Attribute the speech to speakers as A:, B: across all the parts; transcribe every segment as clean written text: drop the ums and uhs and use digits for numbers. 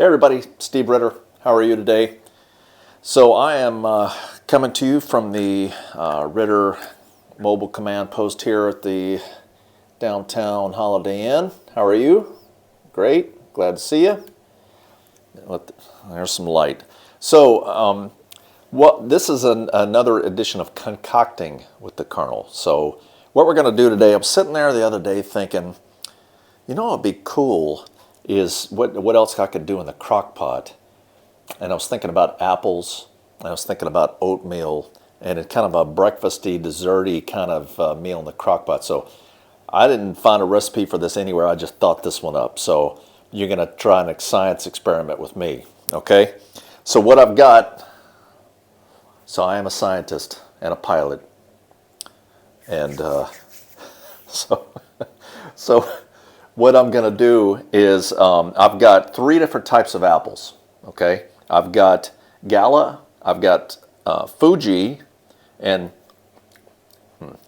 A: Hey everybody, Steve Ritter. How are you today? So I am coming to you from the Ritter mobile command post here at the downtown Holiday Inn. How are you? Great, glad to see you. There's some light. So this is another edition of concocting with the Colonel. So what we're going to do today, I'm sitting there the other day thinking, you know what would be cool is what else I could do in the crock pot. And I was thinking about apples, and I was thinking about oatmeal, and it's kind of a breakfasty, desserty kind of meal in the crock pot. So I didn't find a recipe for this anywhere, I just thought this one up. So you're going to try a science experiment with me, okay? So what I've got, so I am a scientist and a pilot, and so what I'm going to do is I've got 3 different types of apples, okay? I've got Gala, I've got Fuji, and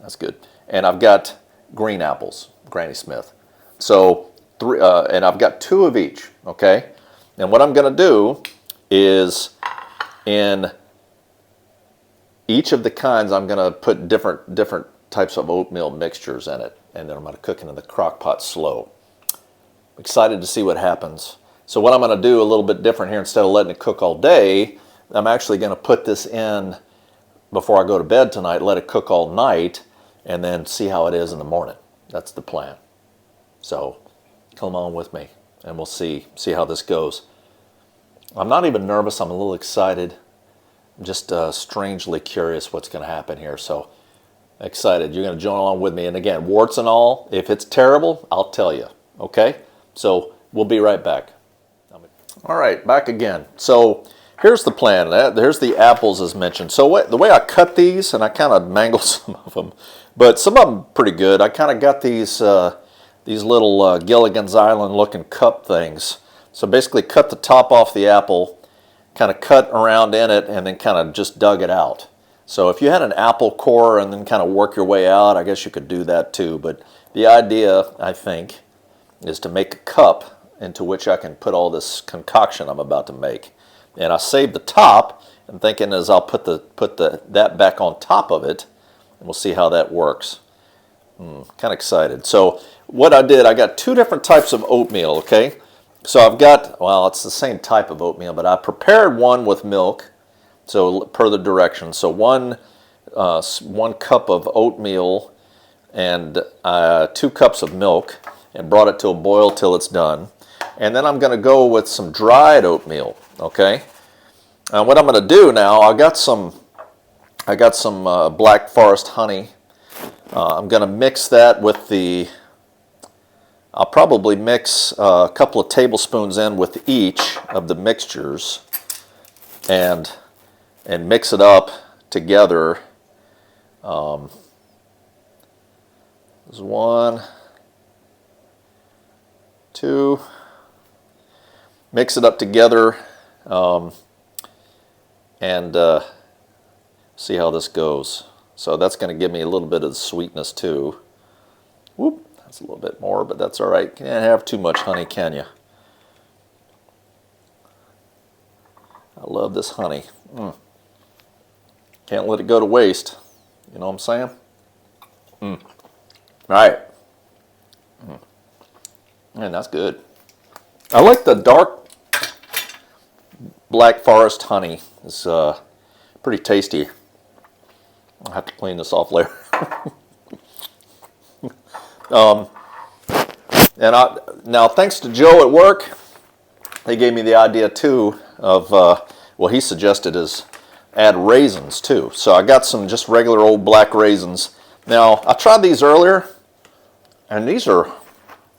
A: that's good. And I've got green apples, Granny Smith. So and I've got 2 of each, okay? And what I'm going to do is in each of the kinds, I'm going to put different types of oatmeal mixtures in it, and then I'm going to cook it in the crock pot slow. Excited to see what happens. So what I'm going to do a little bit different here, instead of letting it cook all day, I'm actually going to put this in before I go to bed tonight, let it cook all night, and then see how it is in the morning. That's the plan. So come on with me, and we'll see how this goes. I'm not even nervous. I'm a little excited. I'm just strangely curious what's going to happen here. So excited. You're going to join along with me. And again, warts and all, if it's terrible, I'll tell you. Okay? So we'll be right back. All right, back again. So here's the plan. Here's the apples as mentioned. So the way I cut these, and I kind of mangled some of them, but some of them pretty good. I kind of got these little Gilligan's Island looking cup things. So basically cut the top off the apple, kind of cut around in it, and then kind of just dug it out. So if you had an apple core and then kind of work your way out, I guess you could do that too. But the idea, I think, is to make a cup into which I can put all this concoction I'm about to make. And I saved the top, and thinking as I'll put that back on top of it, and we'll see how that works. Kind of excited. So what I did, I got 2 different types of oatmeal, okay? So I've got, well, it's the same type of oatmeal, but I prepared one with milk, so per the directions. So one cup of oatmeal and 2 cups of milk, and brought it to a boil till it's done. And then I'm going to go with some dried oatmeal, okay? And what I'm going to do now, I got some Black Forest honey. I'm going to mix that with I'll probably mix a couple of tablespoons in with each of the mixtures, and mix it up together. There's 1, 2, mix it up together, and see how this goes. So that's going to give me a little bit of sweetness too. Whoop, that's a little bit more, but that's all right. Can't have too much honey, can you? I love this honey. Can't let it go to waste. You know what I'm saying? All right. Man, that's good. I like the dark Black Forest honey. It's pretty tasty. I'll have to clean this off later. Now, thanks to Joe at work, they gave me the idea too of, well, he suggested is add raisins too. So I got some just regular old black raisins. Now, I tried these earlier, and these are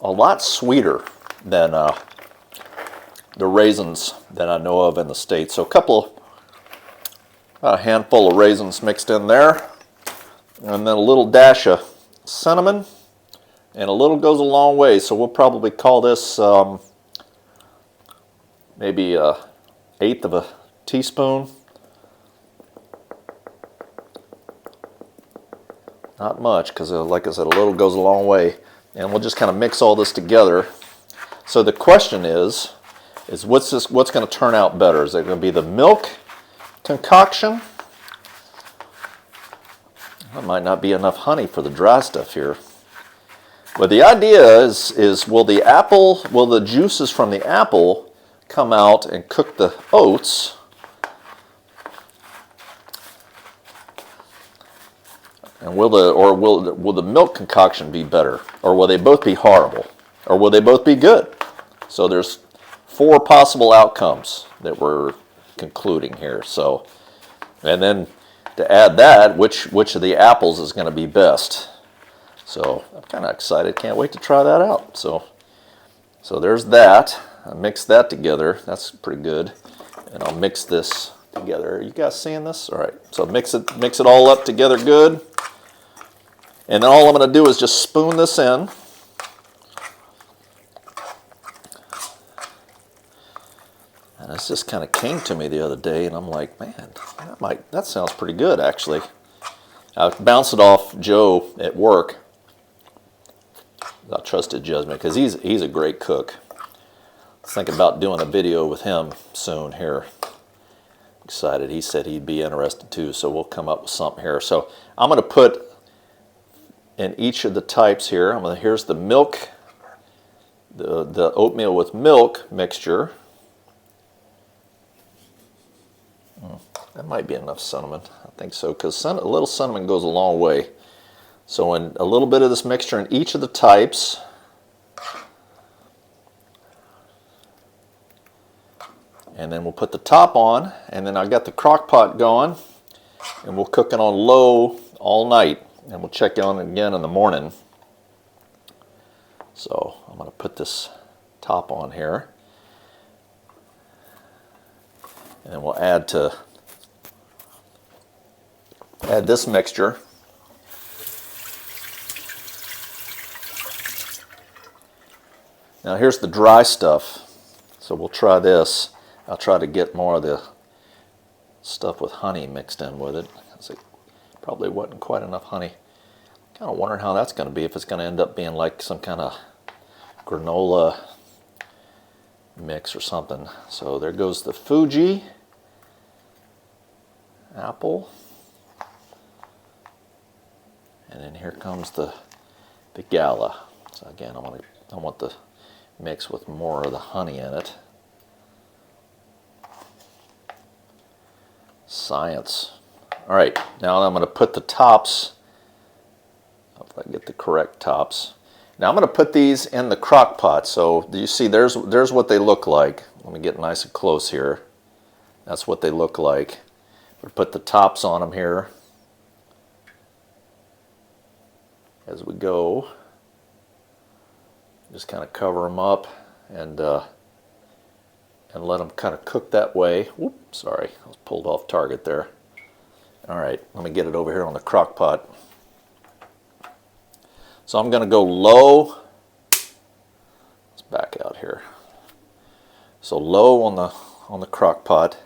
A: a lot sweeter than the raisins that I know of in the States. So about a handful of raisins mixed in there, and then a little dash of cinnamon, and a little goes a long way. So we'll probably call this maybe 1/8 of a teaspoon. Not much, because like I said, a little goes a long way. And we'll just kind of mix all this together. So the question is, is what's going to turn out better? Is it going to be the milk concoction? That might not be enough honey for the dry stuff here. But the idea is will the juices from the apple come out and cook the oats? And will the milk concoction be better? Or will they both be horrible? Or will they both be good? So there's 4 possible outcomes that we're concluding here. So, and then to add that, which of the apples is going to be best? So I'm kind of excited. Can't wait to try that out. So there's that. I mixed that together. That's pretty good. And I'll mix this together. Are you guys seeing this? All right. So mix it all up together good. And then all I'm going to do is just spoon this in. And this just kind of came to me the other day, and I'm like, man, that sounds pretty good, actually. I bounced it off Joe at work. I trusted judgment because he's a great cook. I was thinking about doing a video with him soon here. Excited. He said he'd be interested too, so we'll come up with something here. So I'm going to put in each of the types here. Here's the milk, the oatmeal with milk mixture. That might be enough cinnamon. I think so, because a little cinnamon goes a long way. So in a little bit of this mixture in each of the types. And then we'll put the top on, and then I got the crock pot going, and we'll cook it on low all night, and we'll check on it again in the morning. So I'm going to put this top on here, and then we'll add this mixture. Now here's the dry stuff. So we'll try this. I'll try to get more of the stuff with honey mixed in with it. It probably wasn't quite enough honey. Kind of wondering how that's going to be, if it's going to end up being like some kind of granola mix or something. So there goes the Fuji apple. And then here comes the Gala. So again, I want the mix with more of the honey in it. Science. All right, now I'm going to put the tops. Hope I get the correct tops. Now I'm going to put these in the crock pot. So you see, there's what they look like. Let me get nice and close here. That's what they look like. We'll put the tops on them here as we go. Just kind of cover them up and let them kind of cook that way. Whoop, sorry, I was pulled off target there. All right, let me get it over here on the crock pot. So I'm going to go low. Let's back out here. So low on the crock pot,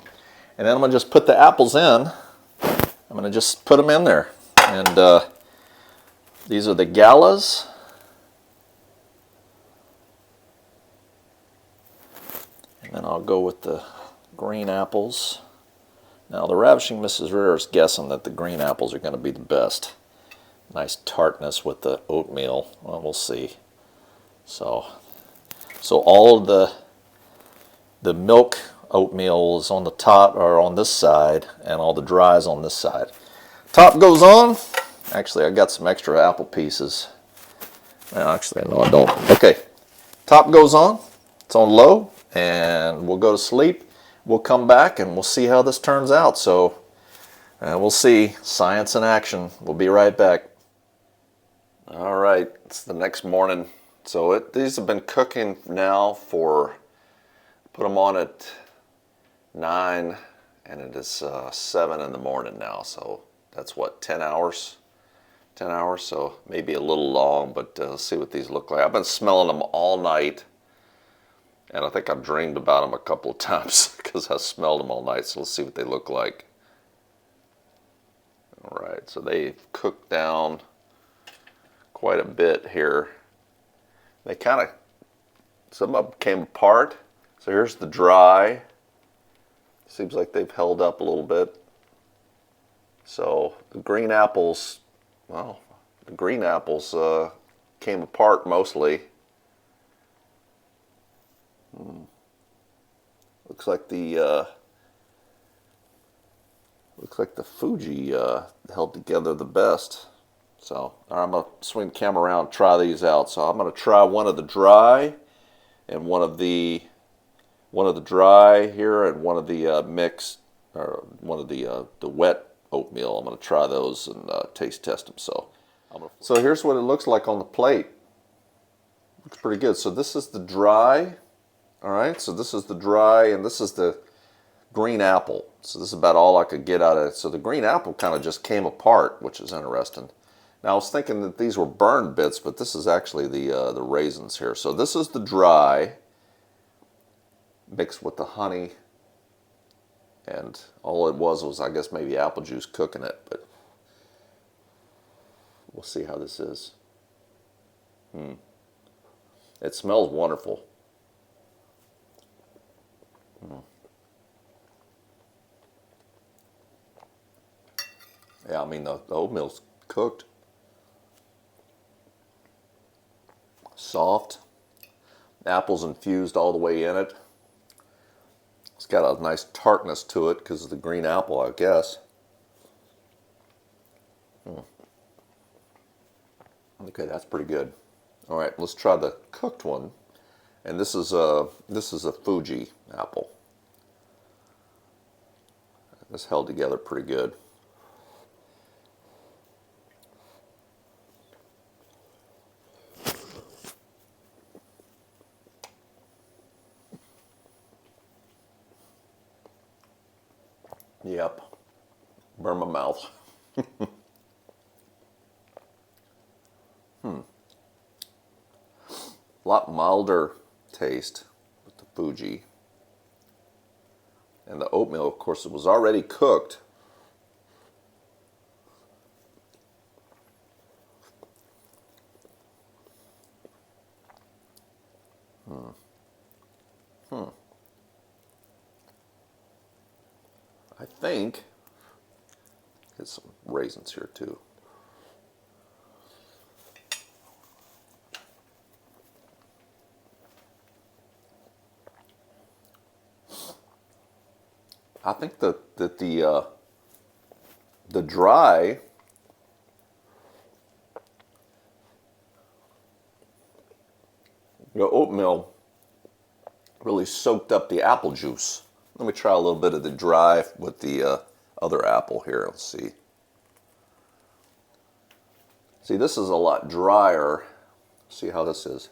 A: and then I'm going to just put the apples in. I'm going to just put them in there, and these are the Galas. And then I'll go with the green apples. Now the Ravishing Mrs. Rare is guessing that the green apples are going to be the best. Nice tartness with the oatmeal. Well, we'll see. So all of the milk oatmeal is on the top, or on this side, and all the dry is on this side. Top goes on. Actually, I got some extra apple pieces. Well, actually, no, I don't. Okay, top goes on. It's on low. And we'll go to sleep. We'll come back and we'll see how this turns out. So we'll see. Science in action. We'll be right back. All right, it's the next morning. So these have been cooking now for, put them on at 9, and it is 7 in the morning now. So that's what, 10 hours? 10 hours, so maybe a little long, but let's see what these look like. I've been smelling them all night. And I think I've dreamed about them a couple of times because I smelled them all night. So let's see what they look like. All right, so they've cooked down quite a bit here. They kind of, some of them came apart. So here's the dry. Seems like they've held up a little bit. So the green apples, well, the green apples came apart mostly. Looks like the Fuji held together the best. So I'm gonna swing the camera around and try these out. So I'm gonna try one of the dry and one of the dry here and one of the mixed, or one of the wet oatmeal. I'm gonna try those and taste test them. So here's what it looks like on the plate. Looks pretty good. So this is the dry. All right. So this is the dry and this is the green apple. So this is about all I could get out of it. So the green apple kind of just came apart, which is interesting. Now I was thinking that these were burned bits, but this is actually the raisins here. So this is the dry mixed with the honey, and all it was I guess maybe apple juice cooking it, but we'll see how this is. It smells wonderful. Yeah, I mean the oatmeal's cooked. Soft. Apple's infused all the way in it. It's got a nice tartness to it because of the green apple, I guess. Okay, that's pretty good. All right, let's try the cooked one. And this is a Fuji apple. This held together pretty good. Yep. Burn my mouth. A lot milder taste with the Fuji. And the oatmeal, of course, it was already cooked. I think there's some raisins here too. I think that the dry oatmeal really soaked up the apple juice. Let me try a little bit of the dry with the other apple here. Let's see. See, this is a lot drier. See how this is.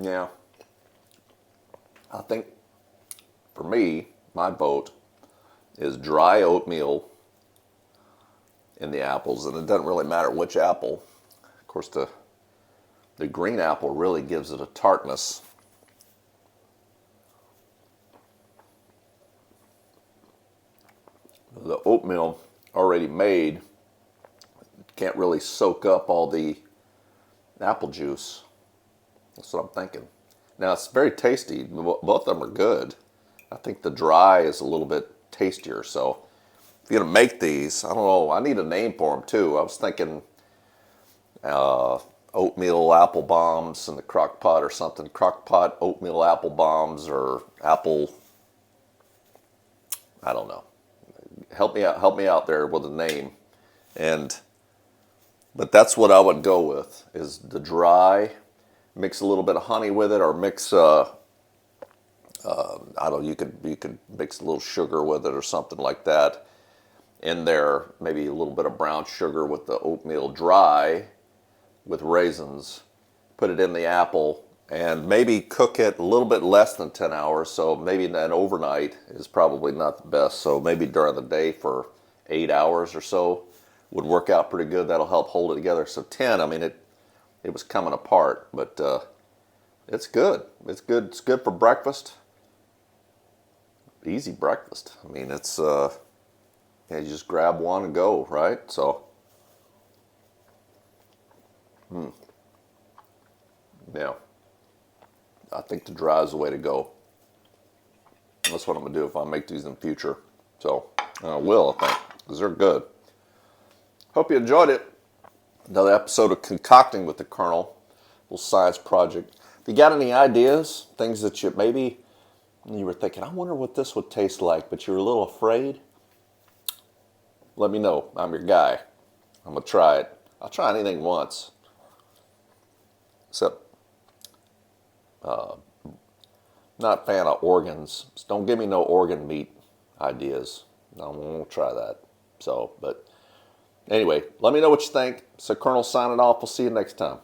A: Yeah. I think for me, my vote is dry oatmeal in the apples, and it doesn't really matter which apple. Of course, the green apple really gives it a tartness. The oatmeal already made can't really soak up all the apple juice. That's what I'm thinking. Now, it's very tasty. Both of them are good. I think the dry is a little bit tastier. So if you're going to make these, I don't know, I need a name for them too. I was thinking oatmeal apple bombs in the crock pot or something. Crock pot oatmeal apple bombs or apple, I don't know. Help me out there with a name. But that's what I would go with, is the dry. Mix a little bit of honey with it, or mix I don't know, you could mix a little sugar with it or something like that in there. Maybe a little bit of brown sugar with the oatmeal dry with raisins. Put it in the apple and maybe cook it a little bit less than 10 hours. So maybe an overnight is probably not the best. So maybe during the day for 8 hours or so would work out pretty good. That'll help hold it together. So 10, I mean, it was coming apart, but it's good. It's good. It's good for breakfast. Easy breakfast. I mean, it's yeah, you just grab one and go, right? So Yeah. I think the dry is the way to go. That's what I'm going to do if I make these in the future. So, I will, I think, because they're good. Hope you enjoyed it. Another episode of Concocting with the Colonel. Little science project. If you got any ideas, things that you were thinking, I wonder what this would taste like, but you're a little afraid, let me know. I'm your guy. I'm going to try it. I'll try anything once. Except, not a fan of organs. Just don't give me no organ meat ideas. No, I won't try that. So, but anyway, let me know what you think. So Colonel signing off. We'll see you next time.